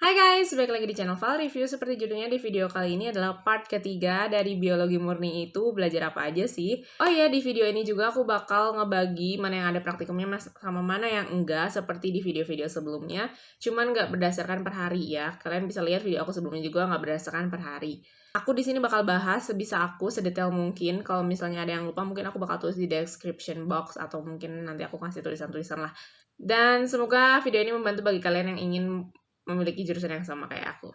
Hai guys, balik lagi di channel Val Review. Seperti judulnya di video kali ini adalah part ketiga dari biologi murni itu belajar apa aja sih. Oh iya, di video ini juga aku bakal ngebagi mana yang ada praktikumnya sama mana yang enggak, seperti di video-video sebelumnya. Cuman nggak berdasarkan per hari ya. Kalian bisa lihat video aku sebelumnya juga nggak berdasarkan per hari. Aku di sini bakal bahas sebisa aku, sedetail mungkin. Kalau misalnya ada yang lupa, mungkin aku bakal tulis di description box atau mungkin nanti aku kasih tulisan-tulisan lah. Dan semoga video ini membantu bagi kalian yang ingin memiliki jurusan yang sama kayak aku.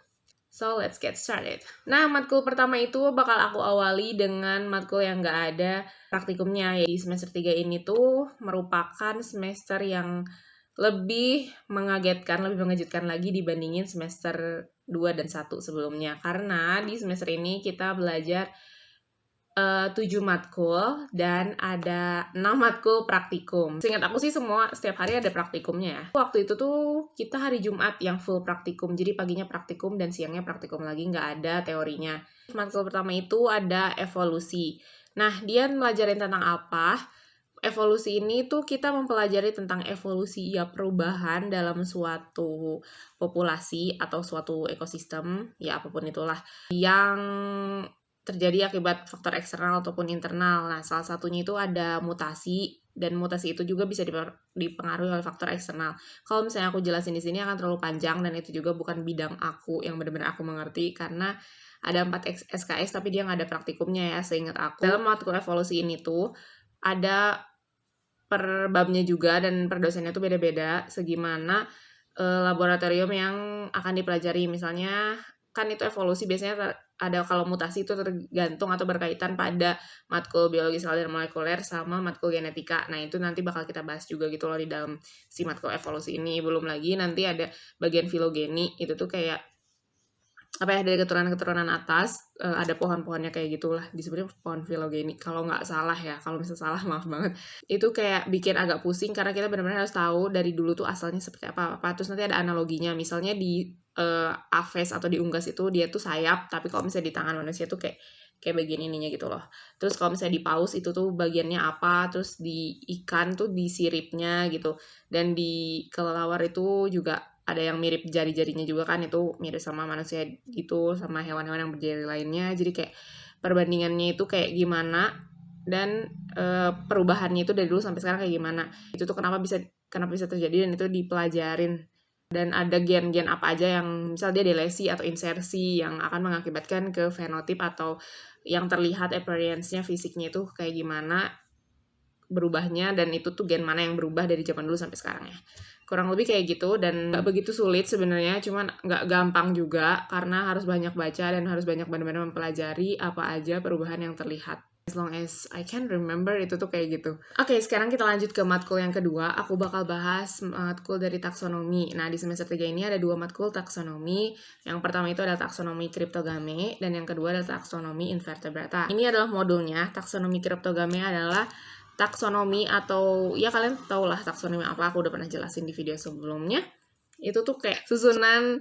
So, let's get started. Nah, matkul pertama itu bakal aku awali dengan matkul yang nggak ada praktikumnya. Di semester 3 ini tuh merupakan semester yang lebih mengagetkan, lebih mengejutkan lagi dibandingin semester 2 dan 1 sebelumnya. Karena di semester ini kita belajar 7 matkul dan ada 6 matkul praktikum. Seingat aku sih semua setiap hari ada praktikumnya ya. Waktu itu tuh kita hari Jumat yang full praktikum. Jadi paginya praktikum dan siangnya praktikum lagi, nggak ada teorinya. Matkul pertama itu ada evolusi. Nah, dia melajarin tentang apa? Evolusi ini tuh kita mempelajari tentang evolusi ya perubahan dalam suatu populasi atau suatu ekosistem, ya apapun itulah, yang terjadi akibat faktor eksternal ataupun internal. Nah, salah satunya itu ada mutasi, dan mutasi itu juga bisa dipengaruhi oleh faktor eksternal. Kalau misalnya aku jelasin di sini akan terlalu panjang, dan itu juga bukan bidang aku yang benar-benar aku mengerti, karena ada 4 SKS tapi dia nggak ada praktikumnya ya, seingat aku. Dalam matkul evolusi ini tuh ada per babnya juga, dan per dosennya tuh beda-beda segimana laboratorium yang akan dipelajari. Misalnya kan itu evolusi biasanya ada, kalau mutasi itu tergantung atau berkaitan pada matkul biologi sel dan molekuler sama matkul genetika. Nah, itu nanti bakal kita bahas juga gitu loh di dalam si matkul evolusi ini. Belum lagi nanti ada bagian filogeni, itu tuh kayak apa ya, dari keturunan-keturunan atas, ada pohon-pohonnya kayak gitulah, disebutnya pohon filogeni kalau nggak salah ya. Kalau misalnya salah maaf banget. Itu kayak bikin agak pusing karena kita benar-benar harus tahu dari dulu tuh asalnya seperti apa. Terus nanti ada analoginya, misalnya di aves atau di unggas itu dia tuh sayap, tapi kalau misalnya di tangan manusia tuh kayak bagian ininya gitu loh. Terus kalau misalnya di paus itu tuh bagiannya apa, terus di ikan tuh di siripnya gitu, dan di kelelawar itu juga ada yang mirip jari-jarinya juga kan, itu mirip sama manusia gitu, sama hewan-hewan yang berjari lainnya. Jadi kayak perbandingannya itu kayak gimana, dan perubahannya itu dari dulu sampai sekarang kayak gimana. Itu tuh kenapa bisa terjadi, dan itu dipelajarin. Dan ada gen-gen apa aja yang misal dia delesi atau insersi yang akan mengakibatkan ke fenotip atau yang terlihat appearance-nya, fisiknya itu kayak gimana berubahnya, dan itu tuh gen mana yang berubah dari zaman dulu sampai sekarang ya. Kurang lebih kayak gitu, dan nggak begitu sulit sebenarnya, cuman nggak gampang juga karena harus banyak baca dan harus banyak benar-benar mempelajari apa aja perubahan yang terlihat. As long as I can remember, itu tuh kayak gitu. Oke, sekarang kita lanjut ke matkul yang kedua. Aku bakal bahas matkul dari taksonomi. Nah, di semester 3 ini ada 2 matkul taksonomi. Yang pertama itu adalah taksonomi Cryptogame, dan yang kedua adalah taksonomi Invertebrata. Ini adalah modulnya. Taksonomi Cryptogame adalah taksonomi, atau ya kalian tau lah taksonomi apa, aku udah pernah jelasin di video sebelumnya. Itu tuh kayak susunan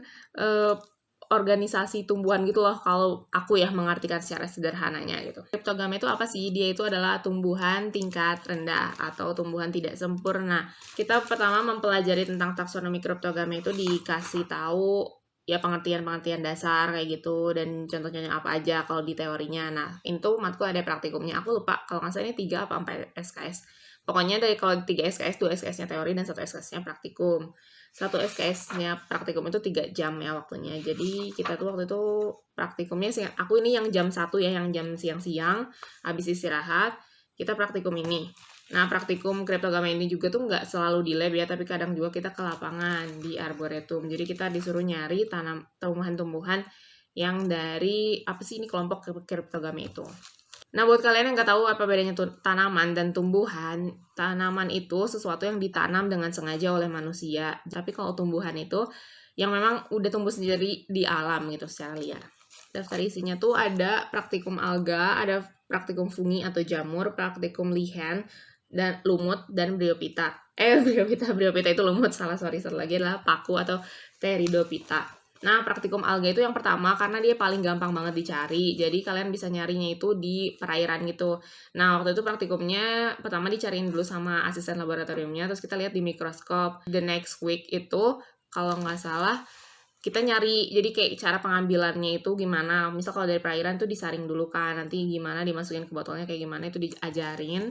organisasi tumbuhan gitu loh, kalau aku ya mengartikan secara sederhananya gitu. Cryptogame itu apa sih? Dia itu adalah tumbuhan tingkat rendah atau tumbuhan tidak sempurna. Kita pertama mempelajari tentang taksonomi Cryptogame itu dikasih tahu ya pengertian-pengertian dasar kayak gitu, dan contoh-contohnya apa aja kalau di teorinya. Nah, itu matkul ada praktikumnya. Aku lupa kalau nggak salah ini 3 apa 4 SKS. Pokoknya dari kalau 3 SKS, 2 SKS-nya teori dan 1 SKS-nya praktikum. 1 SKS-nya praktikum itu 3 jam ya waktunya. Jadi kita tuh waktu itu praktikumnya, aku ini yang jam 1 ya, yang jam siang-siang, habis istirahat, kita praktikum ini. Nah, praktikum Cryptogame ini juga tuh nggak selalu di lab ya, tapi kadang juga kita ke lapangan di arboretum. Jadi kita disuruh nyari tumbuhan-tumbuhan yang dari, apa sih ini, kelompok Cryptogame itu. Nah, buat kalian yang nggak tahu apa bedanya tanaman dan tumbuhan, tanaman itu sesuatu yang ditanam dengan sengaja oleh manusia. Tapi kalau tumbuhan itu yang memang udah tumbuh sendiri di alam gitu secara liar. Daftar isinya tuh ada praktikum alga, ada praktikum fungi atau jamur, praktikum lihen, dan lumut, dan bryophyta. Bryophyta itu lumut, sorry. Satu lagi adalah paku atau pteridophyta. Nah, praktikum alga itu yang pertama karena dia paling gampang banget dicari. Jadi kalian bisa nyarinya itu di perairan gitu. Nah, waktu itu praktikumnya pertama dicariin dulu sama asisten laboratoriumnya, terus kita lihat di mikroskop. The next week itu kalau nggak salah kita nyari, jadi kayak cara pengambilannya itu gimana. Misal kalau dari perairan tuh disaring dulu kan, nanti gimana dimasukin ke botolnya kayak gimana itu diajarin.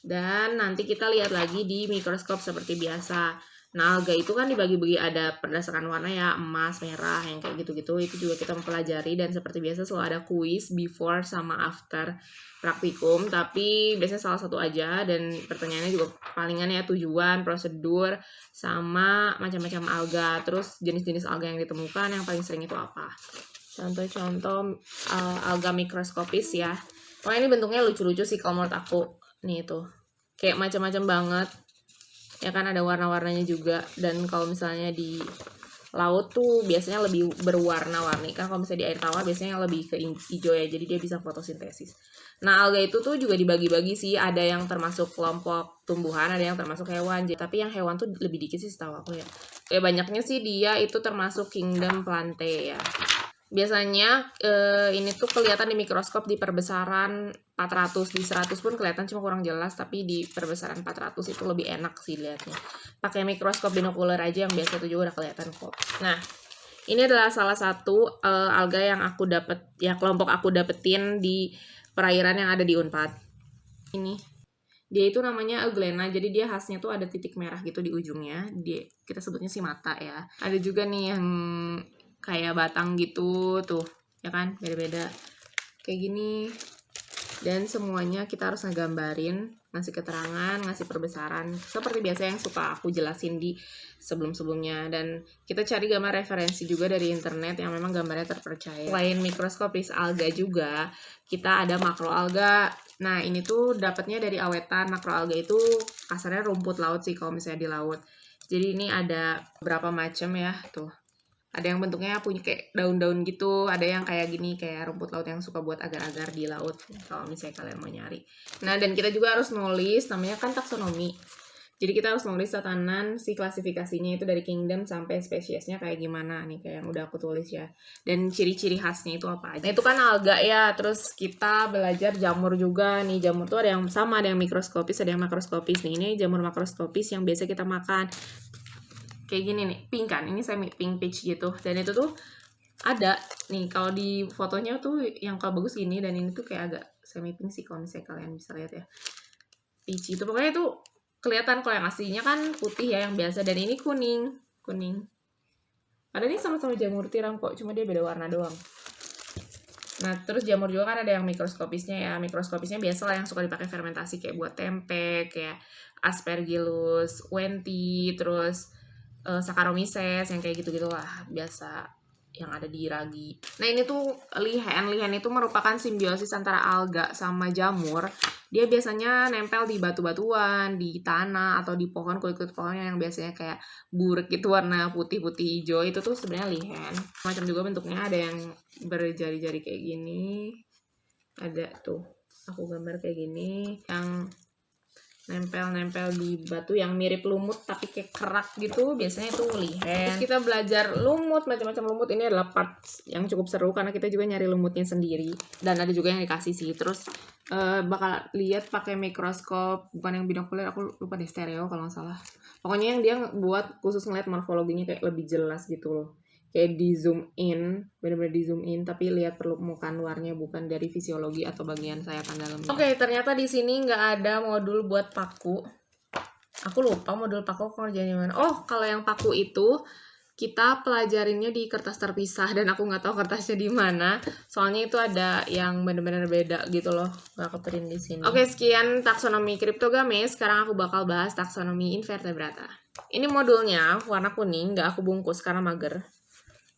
Dan nanti kita lihat lagi di mikroskop seperti biasa. Nah, alga itu kan dibagi-bagi ada berdasarkan warna ya, emas, merah, yang kayak gitu-gitu. Itu juga kita mempelajari dan seperti biasa selalu ada kuis before sama after praktikum. Tapi biasanya salah satu aja dan pertanyaannya juga palingan ya tujuan, prosedur, sama macam-macam alga. Terus jenis-jenis alga yang ditemukan yang paling sering itu apa. Contoh-contoh alga mikroskopis ya. Wah, ini bentuknya lucu-lucu sih kalau menurut aku. Nih itu. Kayak macam-macam banget. Ya kan ada warna-warnanya juga, dan kalau misalnya di laut tuh biasanya lebih berwarna-warni kan, kalau misalnya di air tawar biasanya lebih ke hijau ya, jadi dia bisa fotosintesis. Nah, alga itu tuh juga dibagi-bagi sih, ada yang termasuk kelompok tumbuhan, ada yang termasuk hewan, tapi yang hewan tuh lebih dikit sih setahu aku ya. Banyaknya sih dia itu termasuk kingdom Plantae ya. Biasanya ini tuh kelihatan di mikroskop di perbesaran 400, di 100 pun kelihatan cuma kurang jelas, tapi di perbesaran 400 itu lebih enak sih lihatnya. Pakai mikroskop binokular aja yang biasa itu juga udah kelihatan kok. Nah, ini adalah salah satu alga yang aku dapet, ya kelompok aku dapetin di perairan yang ada di Unpad. Ini. Dia itu namanya Euglena, jadi dia khasnya tuh ada titik merah gitu di ujungnya. Kita sebutnya si mata ya. Ada juga nih yang kayak batang gitu tuh, ya kan, beda-beda kayak gini. Dan semuanya kita harus ngegambarin, ngasih keterangan, ngasih perbesaran seperti biasa yang suka aku jelasin di sebelum-sebelumnya. Dan kita cari gambar referensi juga dari internet yang memang gambarnya terpercaya. Selain mikroskopis alga juga kita ada makroalga. Nah, ini tuh dapatnya dari awetan. Makroalga itu kasarnya rumput laut sih kalau misalnya di laut. Jadi ini ada berapa macam ya tuh. Ada yang bentuknya punya kayak daun-daun gitu, ada yang kayak gini, kayak rumput laut yang suka buat agar-agar di laut, kalau misalnya kalian mau nyari. Nah, dan kita juga harus nulis, namanya kan taksonomi. Jadi kita harus nulis tatanan si klasifikasinya itu dari kingdom sampai spesiesnya kayak gimana nih, kayak yang udah aku tulis ya. Dan ciri-ciri khasnya itu apa aja. Nah, itu kan alga ya, terus kita belajar jamur juga nih. Jamur tuh ada yang sama, ada yang mikroskopis, ada yang makroskopis. Nih, ini jamur makroskopis yang biasa kita makan. Kayak gini nih, pink kan, ini semi pink peach gitu, dan itu tuh ada nih kalau di fotonya tuh yang kalau bagus gini, dan ini tuh kayak agak semi pink sih kalau misalnya kalian bisa lihat ya, peach itu pokoknya tuh kelihatan. Kalau yang aslinya kan putih ya yang biasa, dan ini kuning. Ada nih sama-sama jamur tiram kok, cuma dia beda warna doang. Nah, terus jamur juga kan ada yang mikroskopisnya ya. Mikroskopisnya biasa lah yang suka dipakai fermentasi kayak buat tempe, kayak Aspergillus wenti, terus Saccharomyces yang kayak gitu-gitu lah, biasa yang ada di ragi. Nah, ini tuh lihen. Lihen itu merupakan simbiosis antara alga sama jamur. Dia biasanya nempel di batu-batuan, di tanah, atau di pohon, kulit-kulit pohonnya yang biasanya kayak burek gitu warna putih-putih hijau. Itu tuh sebenarnya lihen. Macam juga bentuknya, ada yang berjari-jari kayak gini. Ada tuh, aku gambar kayak gini, yang nempel-nempel di batu yang mirip lumut tapi kayak kerak gitu, biasanya itu lihen. Terus kita belajar lumut, macam-macam lumut. Ini adalah part yang cukup seru karena kita juga nyari lumutnya sendiri, dan ada juga yang dikasih sih. Terus bakal lihat pakai mikroskop, bukan yang binokular, aku lupa deh, stereo kalau nggak salah. Pokoknya yang dia buat khusus ngeliat morfologinya kayak lebih jelas gitu loh, kayak di zoom in, benar-benar di zoom in, tapi lihat permukaan luarnya, bukan dari fisiologi atau bagian sayatan dalamnya. Oke, ternyata di sini nggak ada modul buat paku. Aku lupa modul paku aku ngerjainnya mana. Oh, kalau yang paku itu kita pelajarinnya di kertas terpisah, dan aku nggak tahu kertasnya di mana. Soalnya itu ada yang benar-benar beda gitu loh, nggak keprint di sini. Oke, sekian taksonomi Cryptogames. Sekarang aku bakal bahas taksonomi Invertebrata. Ini modulnya warna kuning, nggak aku bungkus karena mager,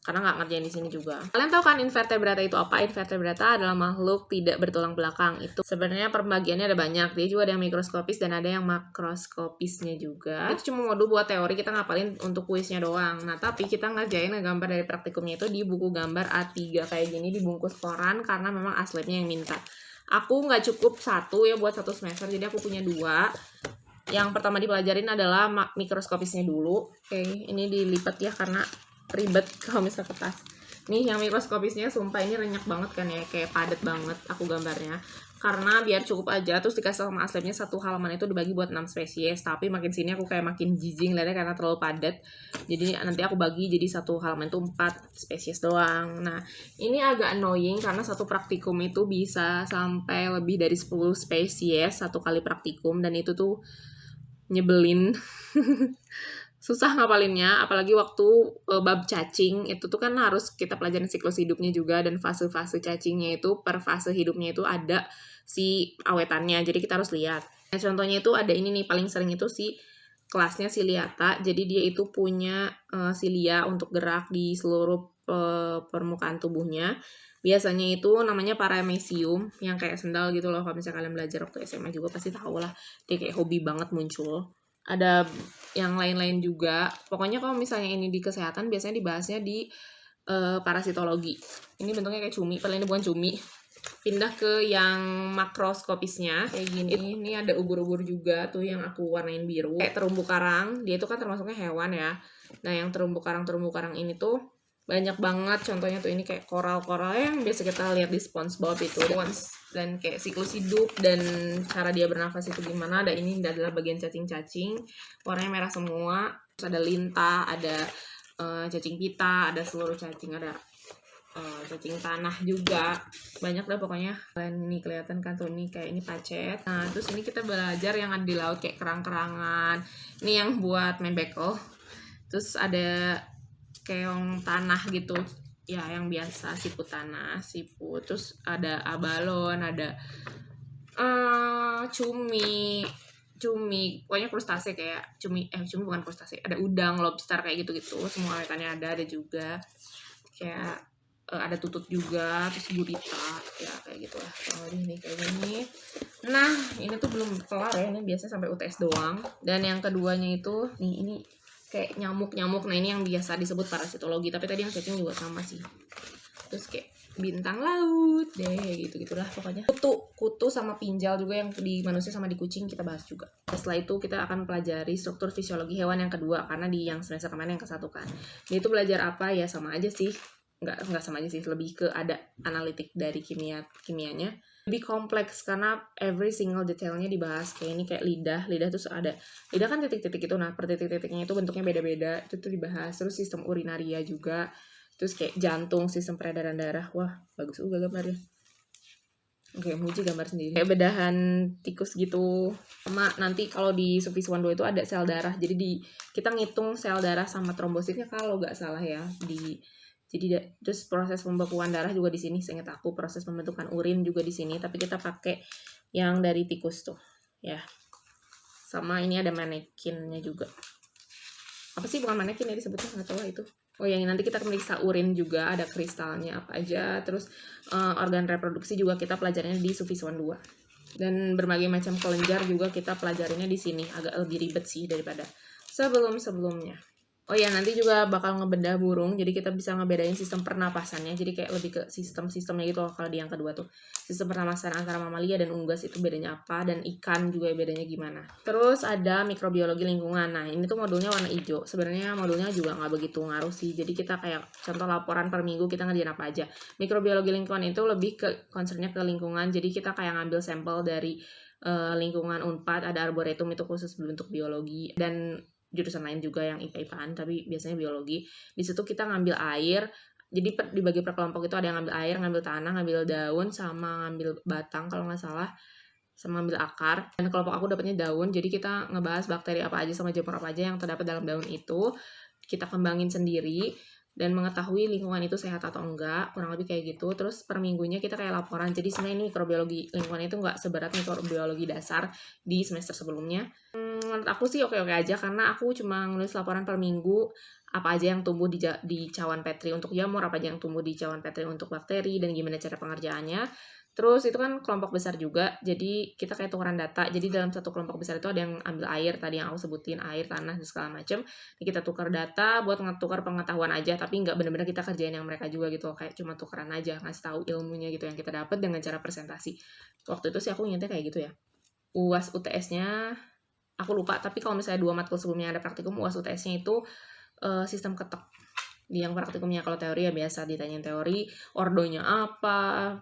karena nggak ngerjain di sini juga. Kalian tahu kan invertebrata itu apa? Invertebrata adalah makhluk tidak bertulang belakang. Itu sebenarnya pembagiannya ada banyak. Dia juga ada yang mikroskopis dan ada yang makroskopisnya juga. Itu cuma modul buat teori, kita ngapalin untuk kuisnya doang. Nah, tapi kita ngerjain gambar dari praktikumnya itu di buku gambar A3 kayak gini, dibungkus koran karena memang aslipnya yang minta. Aku nggak cukup satu ya buat satu semester, jadi aku punya 2. Yang pertama dipelajarin adalah mikroskopisnya dulu. Oke, ini dilipat ya karena ribet kalau misal kertas. Nih yang mikroskopisnya sumpah ini renyek banget kan ya, kayak padat banget aku gambarnya. Karena biar cukup aja, terus dikasih sama aslabnya satu halaman itu dibagi buat 6 spesies. Tapi makin sini aku kayak makin jijing lihatnya karena terlalu padat. Jadi nanti aku bagi jadi satu halaman itu 4 spesies doang. Nah, ini agak annoying karena satu praktikum itu bisa sampai lebih dari 10 spesies satu kali praktikum. Dan itu tuh nyebelin. Susah ngapalinnya, apalagi waktu bab cacing itu tuh kan harus kita pelajarin siklus hidupnya juga, dan fase-fase cacingnya itu per fase hidupnya itu ada si awetannya, jadi kita harus lihat. Nah, contohnya itu ada ini nih, paling sering itu si kelasnya Ciliata, jadi dia itu punya silia untuk gerak di seluruh permukaan tubuhnya. Biasanya itu namanya paramecium, yang kayak sendal gitu loh. Kalau misalnya kalian belajar waktu SMA juga pasti tahu lah, dia kayak hobi banget muncul. Ada yang lain-lain juga. Pokoknya kalau misalnya ini di kesehatan biasanya dibahasnya di parasitologi. Ini bentuknya kayak cumi, padahal ini bukan cumi. Pindah ke yang makroskopisnya kayak gini. Ini ada ubur-ubur juga tuh yang aku warnain biru. Kayak terumbu karang, dia itu kan termasuknya hewan ya. Nah, yang terumbu karang ini tuh banyak banget. Contohnya tuh ini kayak koral-koral yang biasa kita lihat di SpongeBob itu. Dan kayak siklus hidup dan cara dia bernafas itu gimana. Ada ini adalah bagian cacing-cacing, warnanya merah semua. Terus ada lintah, ada cacing pita, ada seluruh cacing, ada cacing tanah juga. Banyak deh pokoknya. Dan ini kelihatan kan tuh, ini kayak ini pacet. Nah, terus ini kita belajar yang ada di laut kayak kerang-kerangan. Ini yang buat main bekel. Terus ada keong tanah gitu ya, yang biasa siput tanah, siput. Terus ada abalon, ada cumi, pokoknya krustase kayak cumi bukan krustase, ada udang, lobster kayak gitu-gitu, semua ikannya ada juga kayak ada tutut juga, terus gurita ya kayak gitu lah. Kalau ini kayak gini. Nah, ini tuh belum kelar ya, ini biasanya sampai UTS doang. Dan yang keduanya itu nih, ini kayak nyamuk. Nah, ini yang biasa disebut parasitologi, tapi tadi yang cacing juga sama sih. Terus kayak bintang laut deh, gitulah pokoknya. Kutu sama pinjal juga yang di manusia sama di kucing kita bahas juga. Setelah itu kita akan pelajari struktur fisiologi hewan yang kedua, karena di yang semester kemarin yang ke-1 kan. Dia itu belajar apa ya, sama aja sih. Nggak sama aja sih, lebih ke ada analitik dari kimianya. Lebih kompleks karena every single detailnya dibahas. Kayak ini kayak lidah terus ada lidah kan titik-titik itu. Nah, per titik-titiknya itu bentuknya beda-beda, itu tuh dibahas. Terus sistem urinaria juga, terus kayak jantung, sistem peredaran darah. Wah, bagus juga gambarnya. Oke, muji gambar sendiri. Kayak bedahan tikus gitu. Sama nanti kalau di Sufis 12 itu ada sel darah, jadi kita ngitung sel darah sama trombositnya kalau nggak salah ya. Terus proses pembekuan darah juga di sini, seingat aku proses pembentukan urin juga di sini, tapi kita pakai yang dari tikus tuh ya. Sama ini ada manekinnya juga. Apa sih, bukan manekin ya disebutnya, nggak tahu lah itu. Oh, yang nanti kita periksa urin juga, ada kristalnya apa aja. Terus organ reproduksi juga kita pelajarannya di Sufis 2. Dan berbagai macam kelenjar juga kita pelajarinya di sini. Agak lebih ribet sih daripada sebelumnya. Oh ya, nanti juga bakal ngebedah burung, jadi kita bisa ngebedain sistem pernapasannya. Jadi kayak lebih ke sistemnya gitu loh kalau di yang kedua tuh. Sistem pernapasan antara mamalia dan unggas itu bedanya apa, dan ikan juga bedanya gimana. Terus ada mikrobiologi lingkungan. Nah, ini tuh modulnya warna hijau. Sebenarnya modulnya juga nggak begitu ngaruh sih. Jadi kita kayak contoh laporan per minggu kita ngerjain apa aja. Mikrobiologi lingkungan itu lebih ke concernnya ke lingkungan. Jadi kita kayak ngambil sampel dari lingkungan Unpad, ada arboretum itu khusus bentuk biologi, dan jurusan lain juga yang IPA-IPAan, tapi biasanya biologi. Di situ kita ngambil air, jadi dibagi per kelompok itu ada yang ngambil air, ngambil tanah, ngambil daun, sama ngambil batang kalau nggak salah, sama ngambil akar. Dan kelompok aku dapatnya daun, jadi kita ngebahas bakteri apa aja sama jamur apa aja yang terdapat dalam daun itu. Kita kembangin sendiri dan mengetahui lingkungan itu sehat atau enggak, kurang lebih kayak gitu. Terus per minggunya kita kayak laporan. Jadi sebenarnya ini mikrobiologi lingkungan itu nggak seberat mikrobiologi dasar di semester sebelumnya. Menurut aku sih oke-oke aja, karena aku cuma nulis laporan per minggu, apa aja yang tumbuh di cawan Petri untuk jamur, apa aja yang tumbuh di cawan Petri untuk bakteri, dan gimana cara pengerjaannya. Terus itu kan kelompok besar juga, jadi kita kayak tukeran data. Jadi dalam satu kelompok besar itu ada yang ambil air, tadi yang aku sebutin, air, tanah, dan segala macam. Kita tukar data buat ngetukar pengetahuan aja, tapi nggak benar-benar kita kerjain yang mereka juga gitu, kayak cuma tukeran aja, ngasih tahu ilmunya gitu yang kita dapat dengan cara presentasi. Waktu itu sih aku ingatnya kayak gitu ya. UAS UTS-nya aku lupa, tapi kalau misalnya 2 matkul sebelumnya ada praktikum, UAS UTS-nya itu sistem ketek. di yang praktikumnya. Kalau teori ya biasa ditanyain teori, ordonya apa,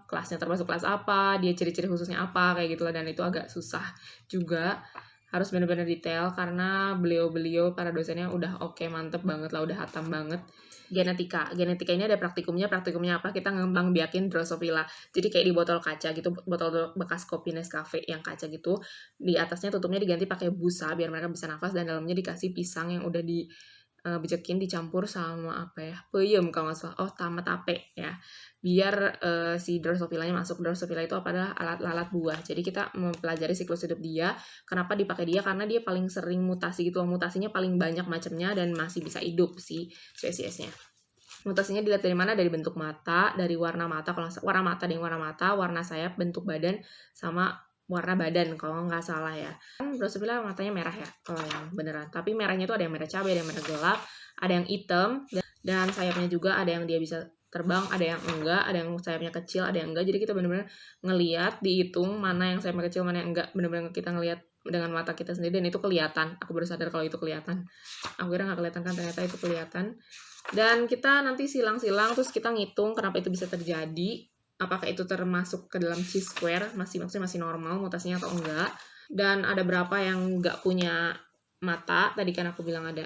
kelasnya termasuk kelas apa, dia ciri-ciri khususnya apa, kayak gitu lah. Dan itu agak susah juga, harus benar-benar detail karena beliau-beliau para dosennya udah oke, mantep banget lah, udah hatam banget. Genetika ini ada praktikumnya apa, kita ngembang biakin Drosophila. Jadi kayak di botol kaca gitu, botol bekas kopi Nescafe yang kaca gitu, di atasnya tutupnya diganti pakai busa biar mereka bisa nafas, dan dalamnya dikasih pisang yang udah di bejekin dicampur sama apa ya, peyem kalau nggak salah, tape ya, biar si Drosophila-nya masuk. Drosophila itu adalah alat lalat buah. Jadi kita mempelajari siklus hidup dia. Kenapa dipakai dia? Karena dia paling sering mutasi gitu loh, mutasinya paling banyak macamnya dan masih bisa hidup si spesiesnya. Mutasinya dilihat dari mana? Dari bentuk mata, dari warna mata, kalau warna mata, warna sayap, bentuk badan, sama warna badan kalau nggak salah ya. Kan Drosophila matanya merah ya kalau yang beneran. Tapi merahnya itu ada yang merah cabai, ada yang merah gelap, ada yang hitam, dan sayapnya juga ada yang dia bisa terbang, ada yang enggak, ada yang sayapnya kecil, ada yang enggak. Jadi kita benar-benar ngelihat, dihitung mana yang sayapnya kecil, mana yang enggak. Benar-benar kita ngelihat dengan mata kita sendiri, dan itu kelihatan. Aku baru sadar kalau itu kelihatan. Aku kira nggak kelihatan, kan ternyata itu kelihatan. Dan kita nanti silang-silang, terus kita ngitung kenapa itu bisa terjadi, apakah itu termasuk ke dalam chi-square, maksudnya masih normal mutasinya atau enggak. Dan ada berapa yang nggak punya mata, tadi kan aku bilang ada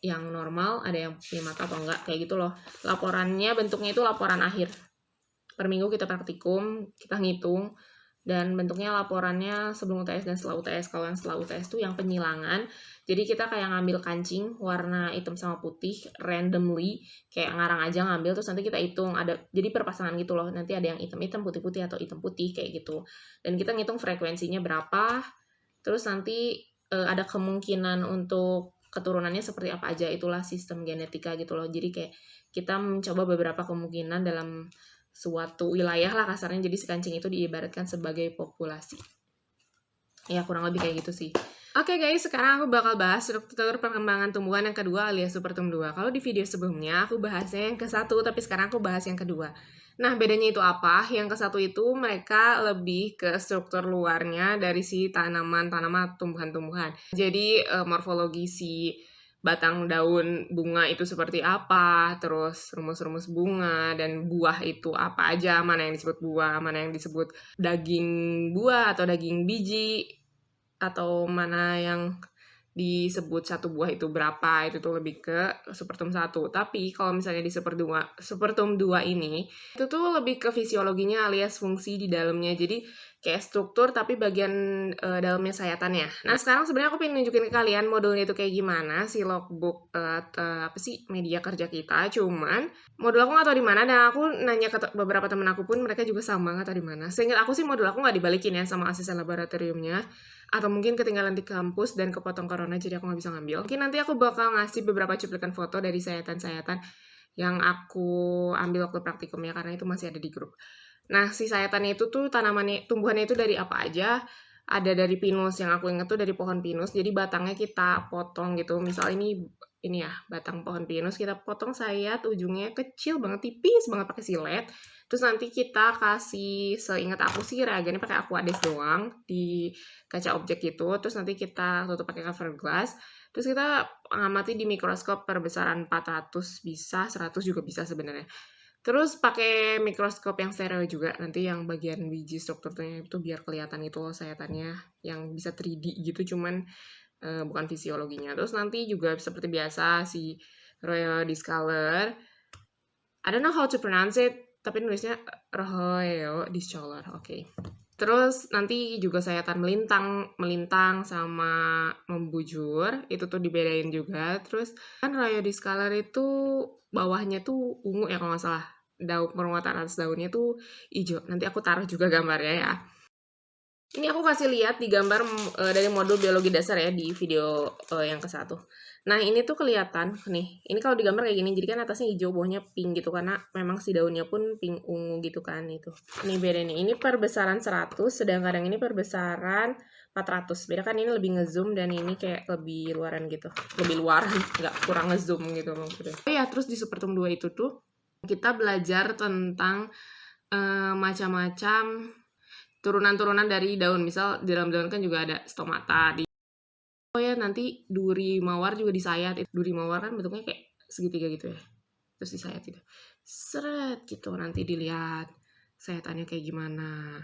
yang normal, ada yang punya mata atau enggak, kayak gitu loh. Laporannya bentuknya itu laporan akhir. Per minggu kita praktikum, kita ngitung, dan bentuknya laporannya sebelum UTS dan setelah UTS. Kalau yang setelah UTS itu yang penyilangan. Jadi kita kayak ngambil kancing warna hitam sama putih randomly, kayak ngarang aja ngambil, terus nanti kita hitung, ada jadi perpasangan gitu loh. Nanti ada yang hitam-hitam, putih-putih, atau hitam-putih kayak gitu. Dan kita ngitung frekuensinya berapa. Terus nanti ada kemungkinan untuk keturunannya seperti apa aja, itulah sistem genetika gitu loh. Jadi kayak kita mencoba beberapa kemungkinan dalam suatu wilayah lah kasarnya, jadi si kancing itu diibaratkan sebagai populasi. Ya kurang lebih kayak gitu sih. Oke guys, sekarang aku bakal bahas struktur perkembangan tumbuhan yang kedua alias supertum 2. Kalau di video sebelumnya aku bahasnya yang ke-1, tapi sekarang aku bahas yang kedua. Nah, bedanya itu apa? Yang ke-1 itu mereka lebih ke struktur luarnya dari si tanaman-tanaman, tumbuhan-tumbuhan. Jadi morfologi si batang daun bunga itu seperti apa, terus rumus-rumus bunga, dan buah itu apa aja, mana yang disebut buah, mana yang disebut daging buah atau daging biji, atau mana yang disebut satu buah itu berapa, itu tuh lebih ke supertum 1. Tapi kalau misalnya di supertum 2 ini, itu tuh lebih ke fisiologinya alias fungsi di dalamnya. Jadi kayak struktur tapi bagian dalamnya sayatannya. Nah, sekarang sebenarnya aku pengen nunjukin ke kalian modulnya itu kayak gimana, si logbook apa sih media kerja kita. Cuman modul aku nggak tahu di mana, dan aku nanya ke beberapa temen aku pun mereka juga sama nggak tahu di mana. Seingat aku sih modul aku nggak dibalikin ya sama asisten laboratoriumnya, atau mungkin ketinggalan di kampus dan kepotong corona jadi aku nggak bisa ngambil. Mungkin nanti aku bakal ngasih beberapa cuplikan foto dari sayatan-sayatan yang aku ambil waktu praktikumnya, karena itu masih ada di grup. Nah, si sayatannya itu tuh tumbuhannya itu dari apa aja? Ada dari pinus, yang aku inget tuh dari pohon pinus. Jadi batangnya kita potong gitu. Misal ini ya, batang pohon pinus kita potong sayat, ujungnya kecil banget, tipis banget pakai silet. Terus nanti kita kasih, seingat aku sih reagennya pakai aquades doang di kaca objek gitu. Terus nanti kita tutup pakai cover glass. Terus kita amati di mikroskop perbesaran 400 bisa, 100 juga bisa sebenarnya. Terus pakai mikroskop yang stereo juga, nanti yang bagian biji strukturnya itu biar kelihatan itu loh sayatannya, yang bisa 3D gitu, cuman bukan fisiologinya. Terus nanti juga seperti biasa si Royal Discolor, I don't know how to pronounce it, tapi nulisnya Royal Discolor, oke. Terus nanti juga sayatan melintang sama membujur, itu tuh dibedain juga. Terus kan Royal Discolor itu bawahnya tuh ungu ya kalau nggak salah. Daun permukaan atas daunnya tuh hijau. Nanti aku taruh juga gambarnya ya. Ini aku kasih lihat di gambar dari modul biologi dasar ya di video yang ke-1. Nah, ini tuh kelihatan nih. Ini kalau digambar kayak gini, jadi kan atasnya hijau, bawahnya pink gitu, karena memang si daunnya pun pink ungu gitu kan itu. Ini beda nih. Ini perbesaran 100, sedangkan yang ini perbesaran 400. Beda kan, ini lebih ngezoom dan ini kayak lebih luaran gitu. Lebih luaran, nggak kurang ngezoom gitu maksudnya. Oh ya, terus di supertum 2 itu tuh kita belajar tentang macam-macam turunan-turunan dari daun. Misal di dalam daun kan juga ada stomata. Oh ya, nanti duri mawar juga disayat. Duri mawar kan bentuknya kayak segitiga gitu ya. terus disayat gitu. Seret gitu, nanti dilihat sayatannya kayak gimana.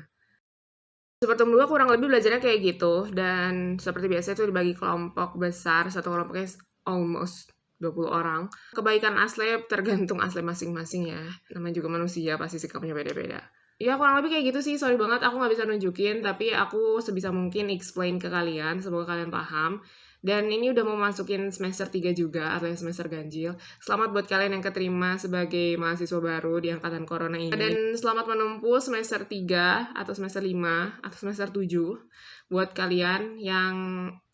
Seperti dulu kurang lebih belajarnya kayak gitu, dan seperti biasa itu dibagi kelompok besar, satu kelompoknya almost 20 orang. Kebaikan Aslep tergantung Aslep masing-masing ya, namanya juga manusia, pasti sikapnya beda-beda. Ya kurang lebih kayak gitu sih, sorry banget aku nggak bisa nunjukin, tapi aku sebisa mungkin explain ke kalian, semoga kalian paham. Dan ini udah mau masukin semester 3 juga, atau semester ganjil. Selamat buat kalian yang keterima sebagai mahasiswa baru di angkatan corona ini. Dan selamat menempuh semester 3 atau semester 5 atau semester 7 buat kalian yang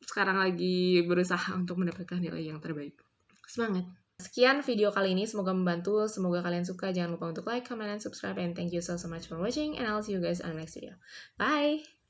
sekarang lagi berusaha untuk mendapatkan nilai yang terbaik. Semangat! Sekian video kali ini, semoga membantu, semoga kalian suka. Jangan lupa untuk like, comment, and subscribe. And thank you so much for watching, and I'll see you guys on the next video. Bye!